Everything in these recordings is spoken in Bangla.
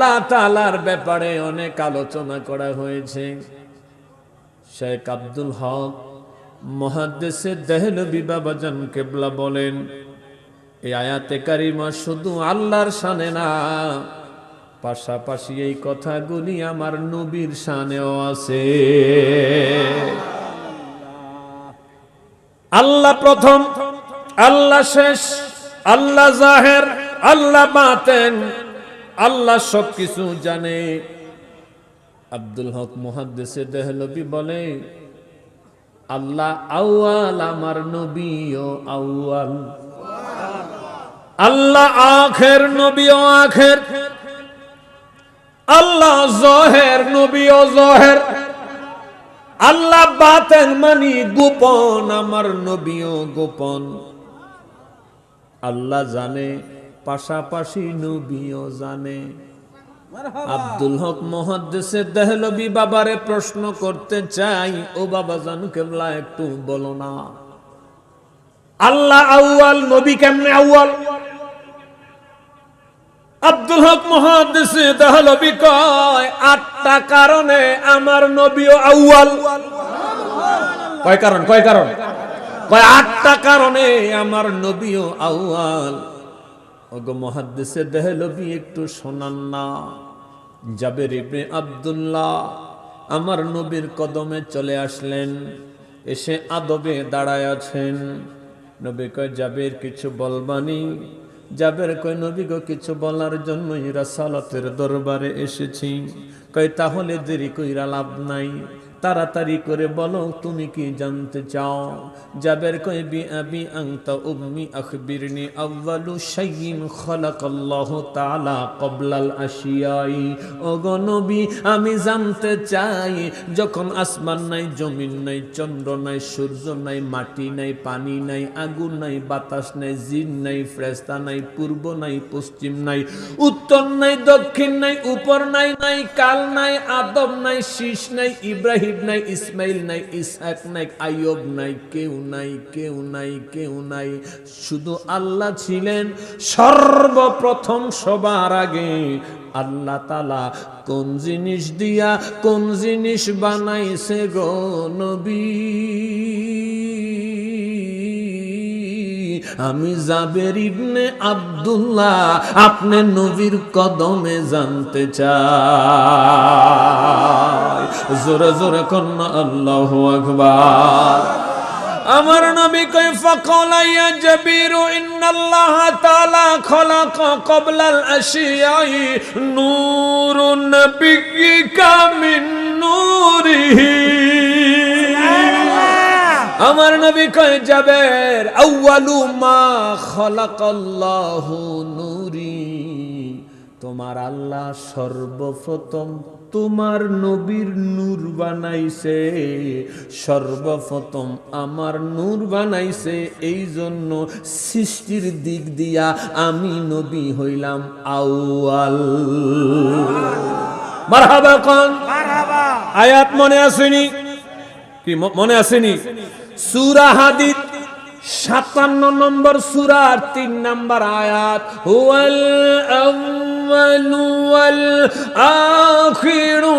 আল্লাহ তাআলার ব্যাপারে অনেক আলোচনা করা হয়েছে। শেখ আব্দুল হক মুহাদ্দিসে দেহলভী বাবাজান কেবলা বলেন, এই আয়াতে কারিমা শুধু আল্লাহর শানে না, পাশাপাশি এই কথাগুলি আমার নবীর শানেও আছে। আল্লাহ প্রথম, আল্লাহ শেষ, আল্লাহ জাহের, আল্লাহ বাতেন, আল্লাহ সবকিছু জানে। আব্দুল হক মুহাদ্দিসে দেহলভী বলে, আল্লাহ আউয়াল, আমার নবীও আউয়াল। আল্লাহ আখের, নবীও আখের। আল্লাহ জহের, নবীও জহের। আল্লাহ বাতেন মানি গোপন, আমার নবীও গোপন। আল্লাহ জানে, পাশাপাশি নবীও জানে। আব্দুল হক মুহাদ্দিসে দেহলভী বাবারে প্রশ্ন করতে চাই, ও বাবাজান কেবলা একটু বলো না, আল্লাহ আউয়াল, নবী কেমনে আউয়াল? আব্দুল হক মুহাদ্দিসে দেহলভী কয়, 8টা কারণে আমার নবীও আউয়াল। কয় কারণ? কয় 8টা কারণে আমার নবীও আউয়াল। ওগো মুহাদ্দিসে দেহলভী একটু শোনান না। জাবের ইবনে আব্দুল্লাহ আমার নবীর কদমে চলে আসলেন, এসে আদবে দাঁড়ায় আছেন। নবী কয়, জাবের কিছু বলবানি? জাবের কয়, নবী গো কিছু বলার জন্যই রাসালাতের দরবারে এসেছি। কয়, তাহলে দেরি কইরা লাভ নাই, তাড়াতাড়ি করে বলো তুমি কি জানতে চাও? জাবের কয়, বি আবি আনতা উম্মি আখবিরনি আউয়ালু শাইইন খালাকাল্লাহু তাআলা ক্বাবলাল আশিয়াই। ওগো নবী, আমি জানতে চাই, যখন আসমান নাই, জমিন নাই, চন্দ্র নাই, সূর্য নাই, মাটি নাই, পানি নাই, আগুন নাই, বাতাস নাই, জিন নাই, ফেরেশতা নাই, পূর্ব নাই, পশ্চিম নাই, উত্তর নাই, দক্ষিণ নাই, উপর নাই, নাই কাল নাই, আদম নাই, শীষ নাই, ইব্রাহিম নাই, ইসমাইল নাই, ইসহাক নাই, আইয়ুব নাই, কেউ নাই, কেউ নাই, কেউ নাই, শুধু আল্লাহ ছিলেন সর্বপ্রথম, সবার আগে। আল্লাহ তাআলা কোন জিনিস দিয়া কোন জিনিস বানাইছে গো নবী? আমি জাবের ইবনে আব্দুল্লাহ আপনি নবীর কদমে জানতে চাই। জোরে জোরে কন্না আল্লাহু আকবার। আমার নবী কয়, ফাকালা ইয়া জাবির ইন্নাল্লাহ তাআলা খালাকা ক্বাবলাল আশিয়াই নূরুন নাবিয়্যিকা মিন নূরিহি। আমার নবী কয়, জাবের আউয়ালু মা খালাকাল্লাহু নূরি, তোমার আল্লাহ সর্বপ্রথম তোমার নবীর নূর বানাইছে, সর্বপ্রথম আমার নূর বানাইছে। এই জন্য সৃষ্টির দিক দিয়া আমি নবী হইলাম আউয়াল। মারহাবা কোন মারহাবা। আয়াত মনে আসেনি কি? মনে আসেনি? সূরা হাদীদ 57 নম্বর সূরার 3 নম্বর আয়াত, হুয়াল আউয়ালু ওয়াল আখিরু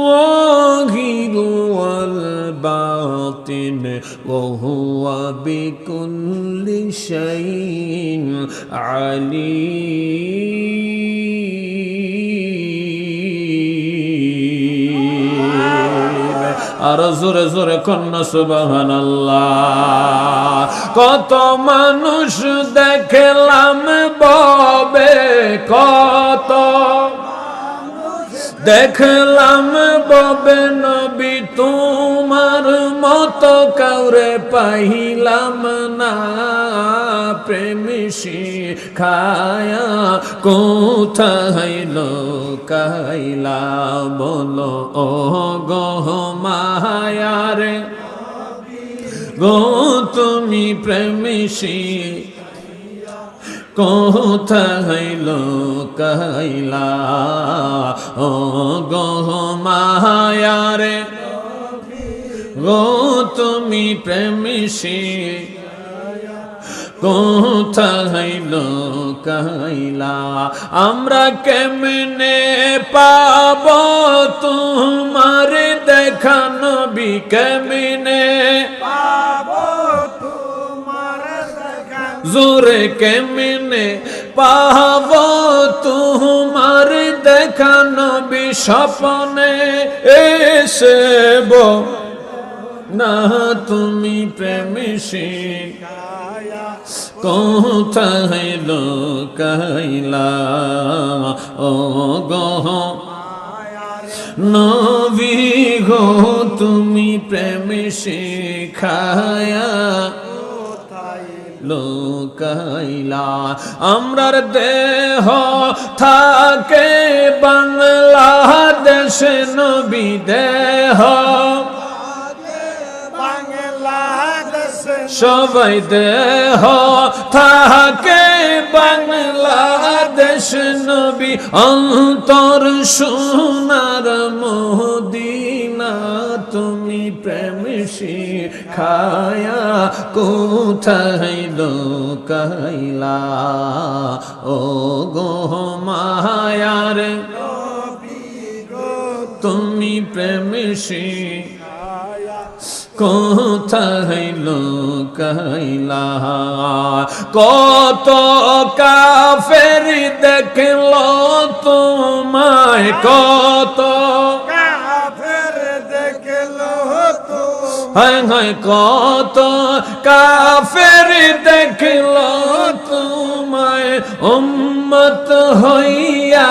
ওয়াল-যাহিরু ওয়াল বাতিন ওয়া হুয়া বিকুল্লি শাইইন আলীম। আর জোরে জোরে কন্যা সুবহানাল্লাহ। কত মানুষ দেখলাম ববে, কত দেখলাম ববে, নবী তোমার মতো কাউরে পাইলাম না। প্রেম শিখায়া কোথায় লোকাইলা বলো ও গো মায়ারে গো, তুমি প্রেম কোথায় লোকাইলা ও গো মায়ারে গো, তুমি প্রেম কোথায় লুকাইলা আমরা কেমনে পাব তোমার দেখা নবী কেমনে পাব তোমার দেখা জোরে কেমনে পাব তোমার দেখা নবী স্বপ্নে এসে না তুমি প্রেমে শিখায়া কোথায় লুকাইলা ও গো নবী গো তুমি প্রেমে শিখায়া লুকাইলা আমরার দেহ থাকে বাংলাদেশে নবী দেহ সবাই দেহ থাকে বাংলাদেশ নবী অন্তর সোনার মদিনা তুমি প্রেম শিখায়া কোথায় লুকাইলা ও গো মায়ার তুমি প্রেম শিখায়া কোথায় লুকাইলা কত কাফের দেখল তোমায় কত কাফের দেখল হায় হায় কত কাফের দেখল তোমায় উম্মত হইয়া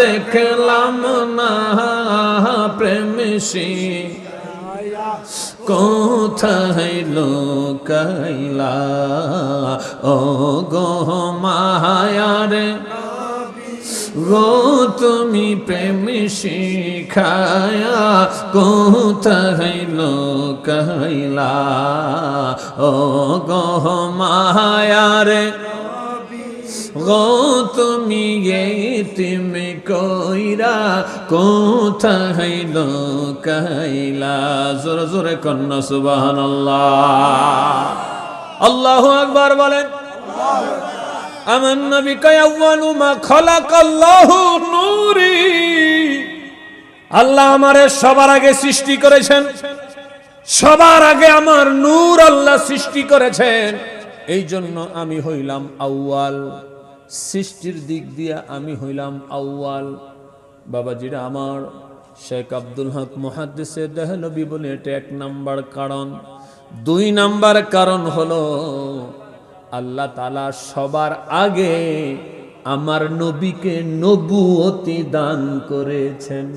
দেখলাম না প্রেম কোথায় লুকাইলা ও গো মায়ার গো তুমি প্রেম শিখায়া কোথায় লুকাইলা ও গো মায়ার গো তুমি এতিম কইরা কোথায় লুকাইলা জোরে জোরে কন্না সুবহানাল্লাহ আল্লাহু আকবার বলেন আমার নবী কয় আউয়ালু মা খালাকাল্লাহু নূরি আল্লাহ আমারে সবার আগে সৃষ্টি করেছেন সবার আগে আমার নূর আল্লাহ সৃষ্টি করেছেন এই জন্য আমি হইলাম আউয়াল সৃষ্টির দিক দিয়ে আমি হইলাম আউয়াল বাবাজিরা আমার শেখ আব্দুল হক মুহাদ্দিসে দেহলভী বলে এটা 1 নাম্বার কারণ 2 নাম্বার কারণ হলো আল্লাহ তাআলা সবার আগে আমার নবীকে নবুয়তি দান করেছেন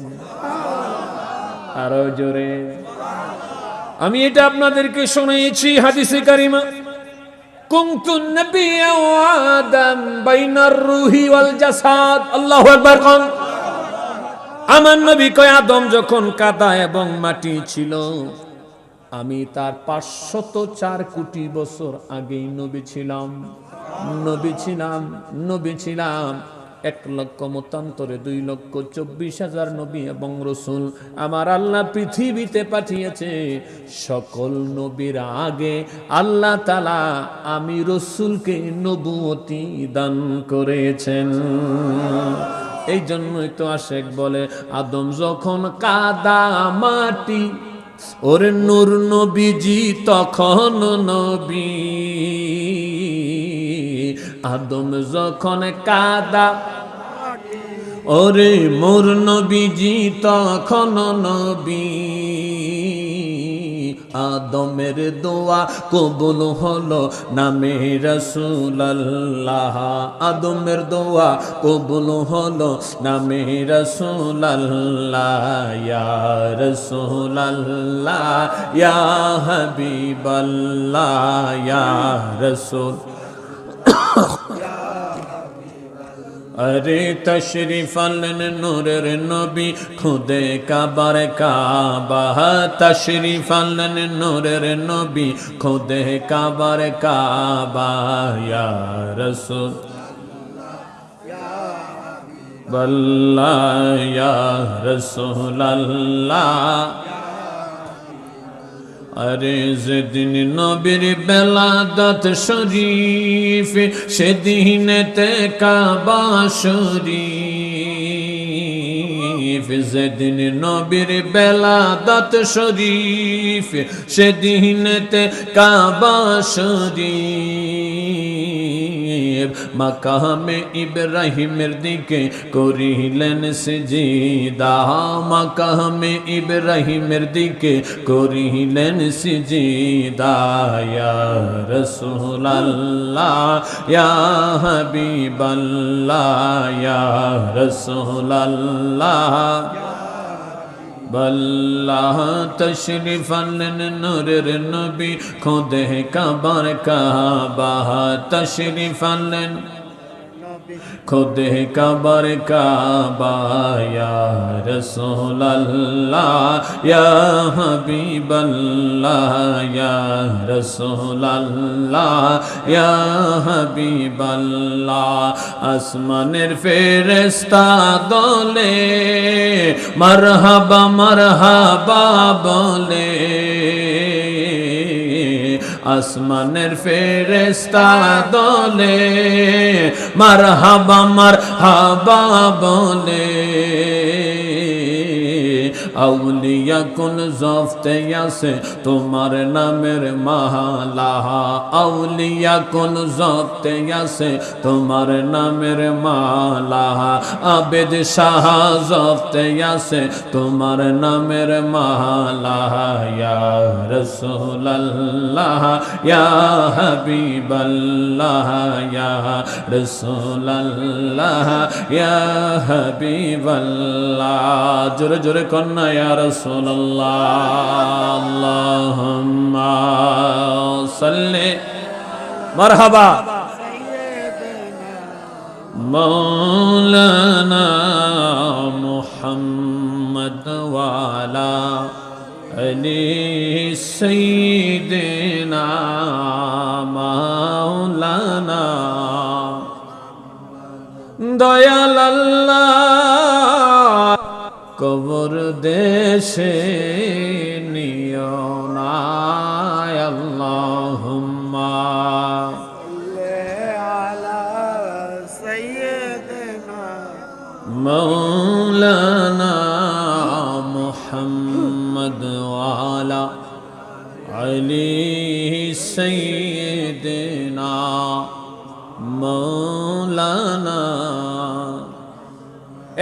আরো জোরে আমি এটা আপনাদেরকে শুনিয়েছি হাদিসে কারিমা কুনতুন নবিয়্যা ওয়া আদম বাইনার রূহি ওয়াল জাসাদ আল্লাহু আকবার কোন আমার নবী কয় আদম যখন কাদা এবং মাটি ছিল আমি তার 504 কোটি বছর আগেই নবী ছিলাম 1 লক্ষ মতান্তরে 2,24,000 নবী এবং রাসূল আমার আল্লাহ পৃথিবীতে পাঠিয়েছে সকল নবীর আগে আল্লাহ তাআলা আমি রাসূলকে নবুয়তি দান করেছেন এই জন্যই তো আশেক বলে আদম যখন কাদা মাটি ওরে নূর নবীজি তখন নবী আদম যখন কাদা ওরে মোর নবীজি তখন নবী আদমের দোয়া কবুল হলো নামে রাসূলুল্লাহ আদমের দোয়া কবুল হলো নামে রাসূলুল্লাহ ইয়া রাসূলুল্লাহ ইয়া হাবিবাল্লাহ ইয়া রাসূল अरे तशरीफ आलन नूरेर नबी खुदे काबर काबा तशरीफ आलन नूरेर नबी खुदे काबर काबा या रसूल वल्लाह या रसूल अल्लाह আরে যেদিন নবীর বেলাদত শরীফ সেদিনেতে কাবা শরীফ, যেদিন নবীর বেলাদত শরীফ সেদিনেতে কাবা শরীফ, মাকামে ইব্রাহিমের দিকে করিলেন সিজদা, মাকামে ইব্রাহিমের দিকে করিলেন সিজদা। ইয়া রাসূলুল্লাহ ইয়া হাবিবাল্লাহ ইয়া রাসূলুল্লাহ বল্লাহ তশরিফ আনলেন নূরের নবী খোদে কাবার কাবা, তশরিফ আনলেন খোদে কাবার কাবা। ইয়া রাসূলুল্লাহ ইয়া হাবিবাল্লাহ ইয়া রাসূলুল্লাহ ইয়া হাবিবাল্লাহ। আসমানের ফেরেশতা দলে মারহাবা মারহাবা বলে, আসমানের ফেরেশতা দলে মারহাবা মারহাবা বলে। আউলিয়া কুল জফতে আছে তোমার নামের মালা, আউলিয়া কুল জফতে আছে তোমার নামের মালা, আবেদ শাহ জফতে আছে তোমার নামের মালা। ইয়া রাসূলুল্লাহ ইয়া হাবিবাল্লাহ ইয়া রাসূলুল্লাহ ইয়া হাবিবাল্লাহ। জোরে জোরে কন্যা ইয়া রাসূলুল্লাহ। আল্লাহুম্মা সাল্লি মারহাবা মাওলানা মুহাম্মদ ওয়া আলা আলি সাইয়্যিদিনা মাওলানা। দয়াল আল্লাহ কবর দেশে নিও না, আল্লাহুম্মা আলা সাইয়্যিদিনা মাওলানা মুহাম্মদ ওয়া আলা আলি সাইয়্যিদিনা মাওলানা।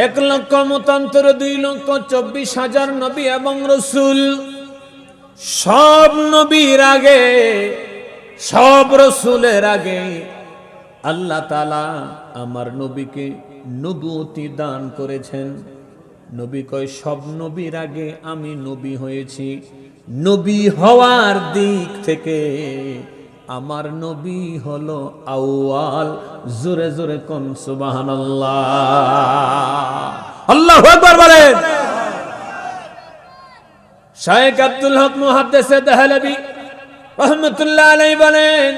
1,25,000 নবী এবং রসুল, সব নবীর আগে সব রসুলের আগে আল্লাহ তাআলা আমার নবীকে নবুয়তি দান করেছেন। নবী কয় সব নবীর আগে আমি নবী হয়েছি, নবী হওয়ার দিক থেকে আমার নবী হলো আউয়াল। জোরে জোরে কোন সুবহানাল্লাহ, আল্লাহু আকবার বলেন। শায়েখ আব্দুল হক মুহাদ্দিস দেহলভী রাহমাতুল্লাহ আলাইহি বলেন